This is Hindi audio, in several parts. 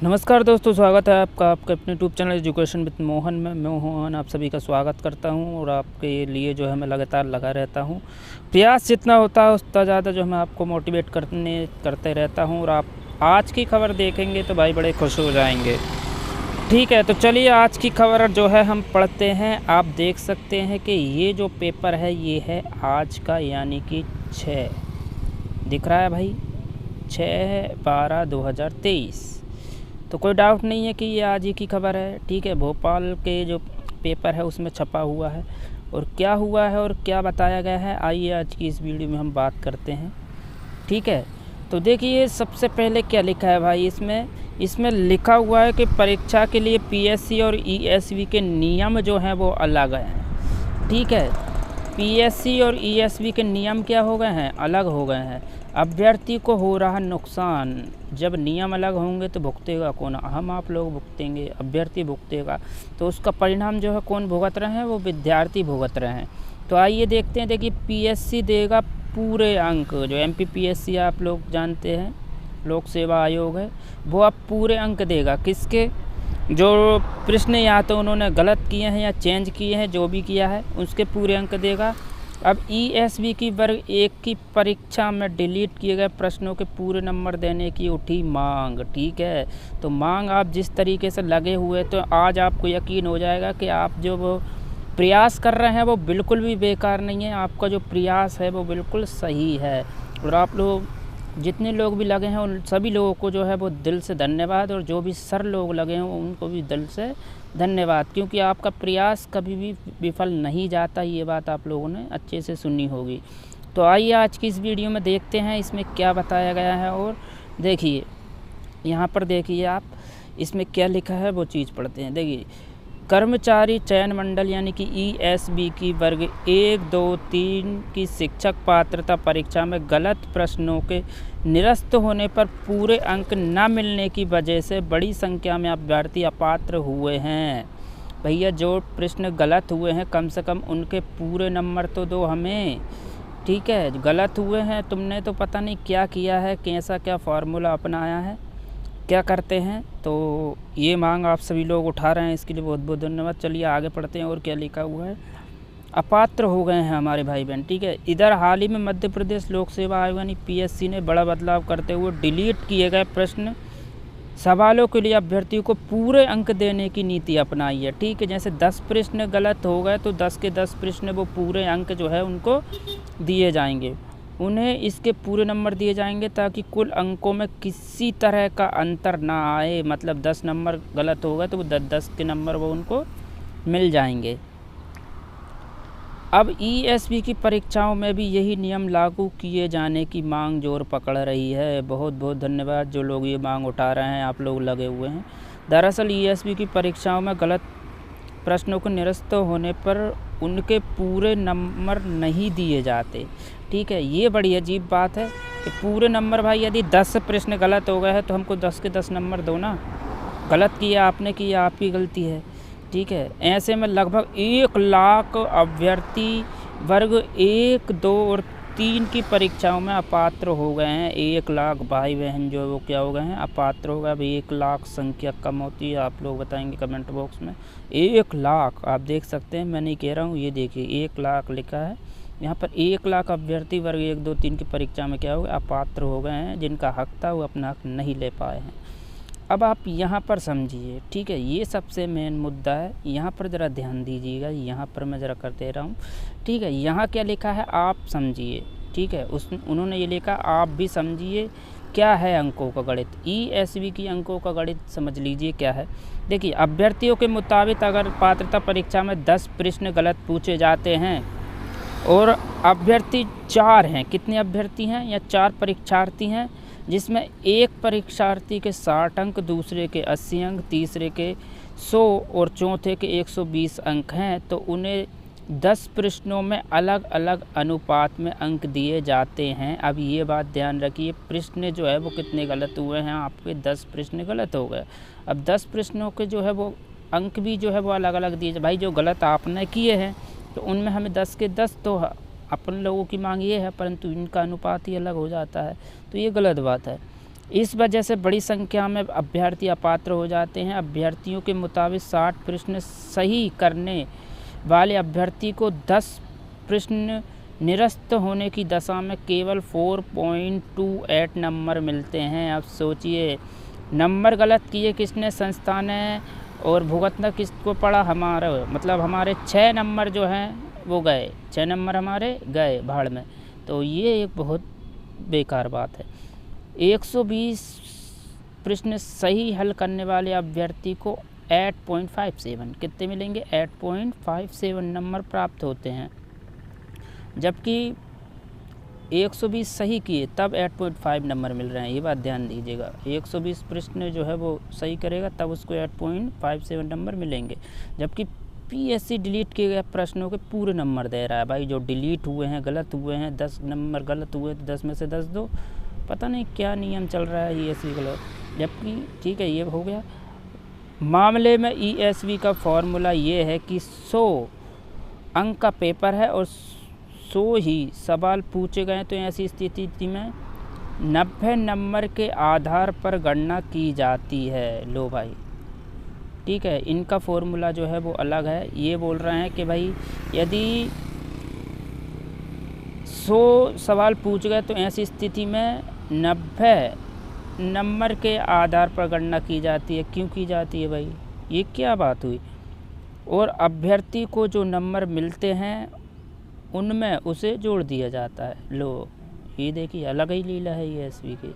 नमस्कार दोस्तों, स्वागत है आपका आपके अपने YouTube channel education with Mohan में। मैं मोहन आप सभी का स्वागत करता हूं और आपके लिए जो है मैं लगातार लगा रहता हूं। प्रयास जितना होता है उतना ज़्यादा जो है मैं आपको मोटिवेट करते रहता हूं। और आप आज की खबर देखेंगे तो भाई बड़े खुश हो जाएंगे। ठीक है, तो चलिए आज की खबर जो है हम पढ़ते हैं। आप देख सकते हैं कि ये जो पेपर है ये है आज का, यानी कि 6 दिख रहा है भाई, 6/12/2023। तो कोई डाउट नहीं है कि ये आज ही की खबर है। ठीक है, भोपाल के जो पेपर है उसमें छपा हुआ है और क्या हुआ है और क्या बताया गया है, आइए आज की इस वीडियो में हम बात करते हैं। ठीक है, तो देखिए सबसे पहले क्या लिखा है भाई, इसमें लिखा हुआ है कि परीक्षा के लिए पीएससी और ईएसवी के नियम जो हैं वो अलग हैं। ठीक है, पीएससी और ईएसवी के नियम क्या हो गए हैं, अलग हो गए हैं। अभ्यर्थी को हो रहा नुकसान, जब नियम अलग होंगे तो भुगतेगा कौन, हम आप लोग भुगतेंगे, अभ्यर्थी भुगतेगा। तो उसका परिणाम जो है कौन भुगत रहे हैं, वो विद्यार्थी भुगत रहे हैं। तो आइए देखते हैं। देखिए पीएससी देगा पूरे अंक, जो एमपीपीएससी आप लोग जानते हैं, लोक सेवा आयोग है, वो अब पूरे अंक देगा। किसके, जो प्रश्न या तो उन्होंने गलत किए हैं या चेंज किए हैं, जो भी किया है उसके पूरे अंक देगा। अब ईएसवी की वर्ग 1 की परीक्षा में डिलीट किए गए प्रश्नों के पूरे नंबर देने की उठी मांग। ठीक है, तो मांग आप जिस तरीके से लगे हुए, तो आज आपको यकीन हो जाएगा कि आप जो वो प्रयास कर रहे हैं वो बिल्कुल भी बेकार नहीं है। आपका जो प्रयास है वो बिल्कुल सही है। और आप लोग जितने लोग भी लगे हैं उन सभी लोगों को जो है वो दिल से धन्यवाद, और जो भी सर लोग लगे हैं उनको भी दिल से धन्यवाद, क्योंकि आपका प्रयास कभी भी विफल नहीं जाता। ये बात आप लोगों ने अच्छे से सुनी होगी। तो आइए आज की इस वीडियो में देखते हैं इसमें क्या बताया गया है। और देखिए यहाँ पर देखिए आप, इसमें क्या लिखा है वो चीज़ पढ़ते हैं। देखिए कर्मचारी चयन मंडल यानी कि ईएसबी की वर्ग 1, 2, 3 की शिक्षक पात्रता परीक्षा में गलत प्रश्नों के निरस्त होने पर पूरे अंक न मिलने की वजह से बड़ी संख्या में अभ्यर्थी अपात्र हुए हैं। भैया जो प्रश्न गलत हुए हैं कम से कम उनके पूरे नंबर तो दो हमें। ठीक है, गलत हुए हैं, तुमने तो पता नहीं क्या किया है, कैसा क्या फार्मूला अपनाया है, क्या करते हैं। तो ये मांग आप सभी लोग उठा रहे हैं, इसके लिए बहुत बहुत धन्यवाद। चलिए आगे पढ़ते हैं और क्या लिखा हुआ है। अपात्र हो गए हैं हमारे भाई बहन। ठीक है, इधर हाल ही में मध्य प्रदेश लोक सेवा आयोग यानी पीएससी ने बड़ा बदलाव करते हुए डिलीट किए गए प्रश्न सवालों के लिए अभ्यर्थियों को पूरे अंक देने की नीति अपनाई है। ठीक है, जैसे 10 प्रश्न गलत हो गए तो 10 के 10 प्रश्न वो पूरे अंक जो है उनको दिए जाएंगे, उन्हें इसके पूरे नंबर दिए जाएंगे, ताकि कुल अंकों में किसी तरह का अंतर ना आए। मतलब 10 नंबर गलत हो गए तो वो 10 के नंबर वो उनको मिल जाएंगे। अब ईएसवी की परीक्षाओं में भी यही नियम लागू किए जाने की मांग जोर पकड़ रही है। बहुत बहुत धन्यवाद जो लोग ये मांग उठा रहे हैं, आप लोग लगे हुए हैं। दरअसल ईएसवी की परीक्षाओं में गलत प्रश्नों को निरस्त होने पर उनके पूरे नंबर नहीं दिए जाते। ठीक है, ये बड़ी अजीब बात है कि पूरे नंबर, भाई यदि 10 प्रश्न गलत हो गए हैं तो हमको 10 के 10 नंबर दो ना। गलत किया आपने, किया आपकी गलती है। ठीक है, ऐसे में लगभग 1 लाख अभ्यर्थी वर्ग 1, 2 और 3 की परीक्षाओं में अपात्र हो गए हैं। 1 लाख भाई बहन जो है वो क्या हो गए हैं, अपात्र हो गए। अब 1 लाख संख्या कम होती है, आप लोग बताएंगे कमेंट बॉक्स में। 1 लाख आप देख सकते हैं, मैं नहीं कह रहा हूँ, ये देखिए 1 लाख लिखा है यहाँ पर। 1 लाख अभ्यर्थी वर्ग 1, 2, 3 की परीक्षा में क्या हो गए, अपात्र हो गए हैं, जिनका हक था वो अपना हक नहीं ले पाए हैं। अब आप यहाँ पर समझिए। ठीक है, ये सबसे मेन मुद्दा है, यहाँ पर ज़रा ध्यान दीजिएगा। यहाँ पर मैं ज़रा कर दे रहा हूँ। ठीक है, यहाँ क्या लिखा है आप समझिए। ठीक है, उन्होंने ये लिखा, आप भी समझिए क्या है अंकों का गणित। ईएसवी की अंकों का गणित समझ लीजिए क्या है। देखिए अभ्यर्थियों के मुताबिक अगर पात्रता परीक्षा में 10 प्रश्न गलत पूछे जाते हैं और अभ्यर्थी 4 हैं, कितने अभ्यर्थी हैं या 4 परीक्षार्थी हैं, जिसमें एक परीक्षार्थी के 60 अंक, दूसरे के 80 अंक, तीसरे के 100 और चौथे के 120 अंक हैं, तो उन्हें 10 प्रश्नों में अलग अलग अनुपात में अंक दिए जाते हैं। अब ये बात ध्यान रखिए, प्रश्न जो है वो कितने गलत हुए हैं, आपके 10 प्रश्न गलत हो गए। अब 10 प्रश्नों के जो है वो अंक भी जो है वो अलग अलग दिए। भाई जो गलत आपने किए हैं तो उनमें हमें 10 के 10 तो अपन लोगों की मांग ये है, परंतु इनका अनुपात ही अलग हो जाता है, तो ये गलत बात है। इस वजह से बड़ी संख्या में अभ्यर्थी अपात्र हो जाते हैं। अभ्यर्थियों के मुताबिक 60 प्रश्न सही करने वाले अभ्यर्थी को 10 प्रश्न निरस्त होने की दशा में केवल 4.28 नंबर मिलते हैं। अब सोचिए, नंबर गलत किए किसने? संस्था ने, और भुगतना किसको पड़ा? हमारे 6 नंबर जो हैं वो गए, 6 नंबर हमारे गए भाड़ में। तो ये एक बहुत बेकार बात है। 120 प्रश्न सही हल करने वाले अभ्यर्थी को 8.57 कितने मिलेंगे? 8.57 नंबर प्राप्त होते हैं, जबकि 120 सही किए तब 8.5 नंबर मिल रहे हैं। ये बात ध्यान दीजिएगा, 120 प्रश्न जो है वो सही करेगा तब उसको 8.57 नंबर मिलेंगे, जबकि पीएससी डिलीट किए गए प्रश्नों के पूरे नंबर दे रहा है। भाई जो डिलीट हुए हैं, गलत हुए हैं, 10 नंबर गलत हुए तो 10 में से 10 दो। पता नहीं क्या नियम चल रहा है ईएसवी का, जबकि ठीक है ये हो गया। मामले में ईएसवी का फॉर्मूला ये है कि 100 अंक का पेपर है और 100 ही सवाल पूछे गए, तो ऐसी स्थिति में 90 नंबर के आधार पर गणना की जाती है। लो भाई, ठीक है, इनका फॉर्मूला जो है वो अलग है। ये बोल रहे हैं कि भाई यदि 100 सवाल पूछ गए तो ऐसी स्थिति में 90 नंबर के आधार पर गणना की जाती है। क्यों की जाती है भाई? ये क्या बात हुई? और अभ्यर्थी को जो नंबर मिलते हैं उनमें उसे जोड़ दिया जाता है। लो, ये देखिए अलग ही लीला है ईएसवी की।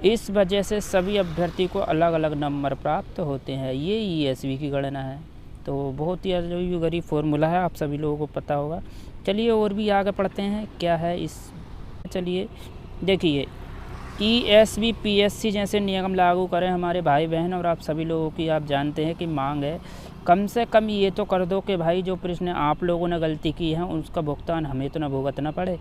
इस वजह से सभी अभ्यर्थी को अलग अलग नंबर प्राप्त होते हैं। ये ईएसवी की गणना है। तो बहुत ही अजीब गरीब फॉर्मूला है, आप सभी लोगों को पता होगा। चलिए और भी आगे पढ़ते हैं क्या है इस। चलिए देखिए, ईएसवी पीएससी जैसे नियम लागू करें हमारे भाई बहन, और आप सभी लोगों की आप जानते हैं कि मांग है। कम से कम ये तो कर दो कि भाई जो प्रश्न आप लोगों ने गलती की है उसका भुगतान हमें तो ना भुगतना पड़े।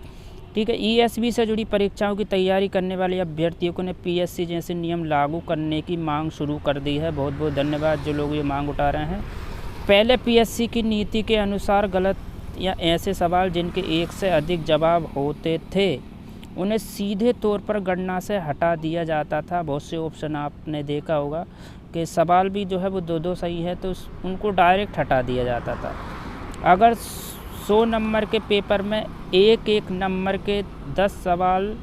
ठीक है, ईएसवी से जुड़ी परीक्षाओं की तैयारी करने वाले अभ्यर्थियों ने पीएससी जैसे नियम लागू करने की मांग शुरू कर दी है। बहुत बहुत धन्यवाद जो लोग ये मांग उठा रहे हैं। पहले पीएससी की नीति के अनुसार गलत या ऐसे सवाल जिनके एक से अधिक जवाब होते थे उन्हें सीधे तौर पर गणना से हटा दिया जाता था। बहुत से ऑप्शन आपने देखा होगा कि सवाल भी जो है वो 2-2 सही है तो उनको डायरेक्ट हटा दिया जाता था। अगर 100 नंबर के पेपर में एक नंबर के 10 सवाल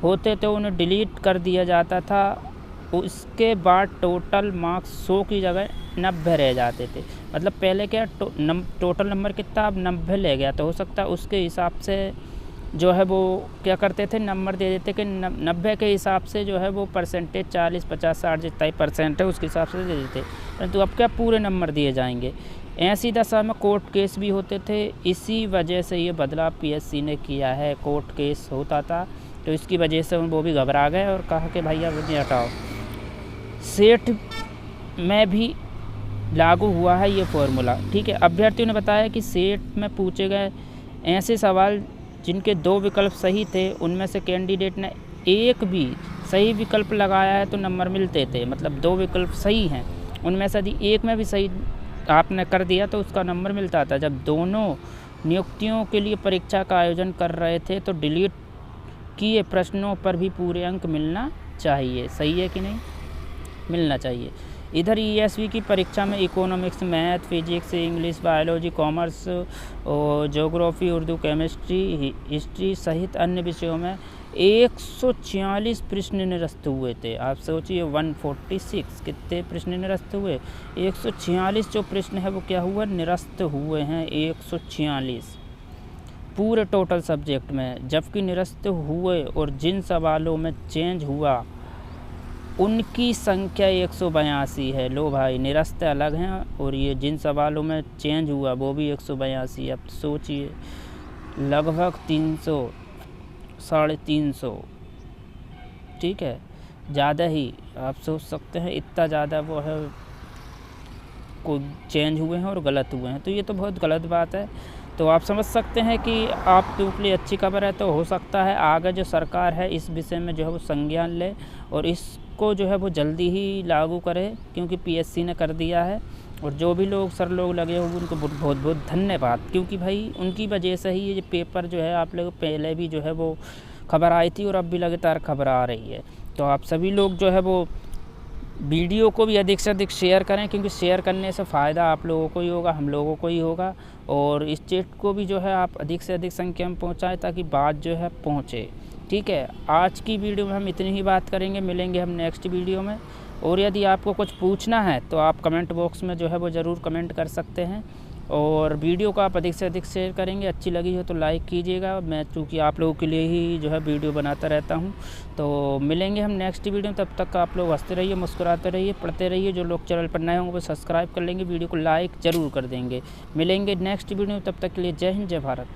होते तो उन्हें डिलीट कर दिया जाता था। उसके बाद टोटल मार्क्स 100 की जगह 90 रह जाते थे। मतलब पहले क्या टोटल नंबर कितना, अब 90 ले गया, तो हो सकता है उसके हिसाब से जो है वो क्या करते थे, नंबर दे देते कि 90 के हिसाब से जो है वो परसेंटेज 40, 50, 60 जितना ही परसेंट है उसके हिसाब से दे देते। परंतु अब क्या पूरे नंबर दिए जाएंगे। ऐसी दशा में कोर्ट केस भी होते थे। इसी वजह से ये बदलाव पीएससी ने किया है। कोर्ट केस होता था तो इसकी वजह से वो भी घबरा गए और कहा कि भैया मुझे हटाओ। सेट में भी लागू हुआ है ये फॉर्मूला। ठीक है, अभ्यर्थियों ने बताया कि सेट में पूछे गए ऐसे सवाल जिनके 2 विकल्प सही थे उनमें से कैंडिडेट ने एक भी सही विकल्प लगाया है तो नंबर मिलते थे। मतलब 2 विकल्प सही हैं, उनमें से यदि एक में भी सही आपने कर दिया तो उसका नंबर मिलता था। जब दोनों नियुक्तियों के लिए परीक्षा का आयोजन कर रहे थे तो डिलीट किए प्रश्नों पर भी पूरे अंक मिलना चाहिए। सही है कि नहीं? मिलना चाहिए। इधर ईएसवी की परीक्षा में economics, math, physics, English, biology, commerce और ज्योग्राफी, उर्दू, केमिस्ट्री, हिस्ट्री सहित अन्य विषयों में 146 प्रश्न निरस्त हुए थे। आप सोचिए 146 कितने प्रश्न निरस्त हुए। 146 जो प्रश्न है वो क्या हुआ, निरस्त हुए हैं 146 पूरे टोटल सब्जेक्ट में। जबकि निरस्त हुए और जिन सवालों में चेंज हुआ उनकी संख्या 182 है। लो भाई, निरस्त अलग हैं और ये जिन सवालों में चेंज हुआ वो भी 182। अब सोचिए लगभग 300, 350, ठीक है, ज़्यादा ही आप सोच सकते हैं इतना ज़्यादा वो है को चेंज हुए हैं और गलत हुए हैं। तो ये तो बहुत गलत बात है। तो आप समझ सकते हैं कि आपके लिए अच्छी खबर है। तो हो सकता है आगे जो सरकार है इस विषय में जो है वो संज्ञान ले और इसको जो है वो जल्दी ही लागू करे, क्योंकि पीएससी ने कर दिया है। और जो भी लोग सर लोग लगे हुए उनको बहुत बहुत धन्यवाद, क्योंकि भाई उनकी वजह से ही ये पेपर जो है आप लोग पहले भी जो है वो खबर आई थी और अब भी लगातार खबर आ रही है। तो आप सभी लोग जो है वो वीडियो को भी अधिक से अधिक शेयर करें, क्योंकि शेयर करने से फ़ायदा आप लोगों को ही होगा, हम लोगों को ही होगा। और इस चैट को भी जो है आप अधिक से अधिक संख्या में पहुंचाएं ताकि बात जो है पहुंचे। ठीक है, आज की वीडियो में हम इतनी ही बात करेंगे, मिलेंगे हम नेक्स्ट वीडियो में। और यदि आपको कुछ पूछना है तो आप कमेंट बॉक्स में जो है वो ज़रूर कमेंट कर सकते हैं। और वीडियो को आप अधिक से अधिक शेयर करेंगे, अच्छी लगी हो तो लाइक कीजिएगा। मैं चूँकि आप लोगों के लिए ही जो है वीडियो बनाता रहता हूँ। तो मिलेंगे हम नेक्स्ट वीडियो में, तब तक आप लोग हंसते रहिए, मुस्कुराते रहिए, पढ़ते रहिए। जो लोग चैनल पर नए होंगे वो सब्सक्राइब कर लेंगे, वीडियो को लाइक ज़रूर कर देंगे। मिलेंगे नेक्स्ट वीडियो में, तब तक के लिए जय हिंद, जय भारत।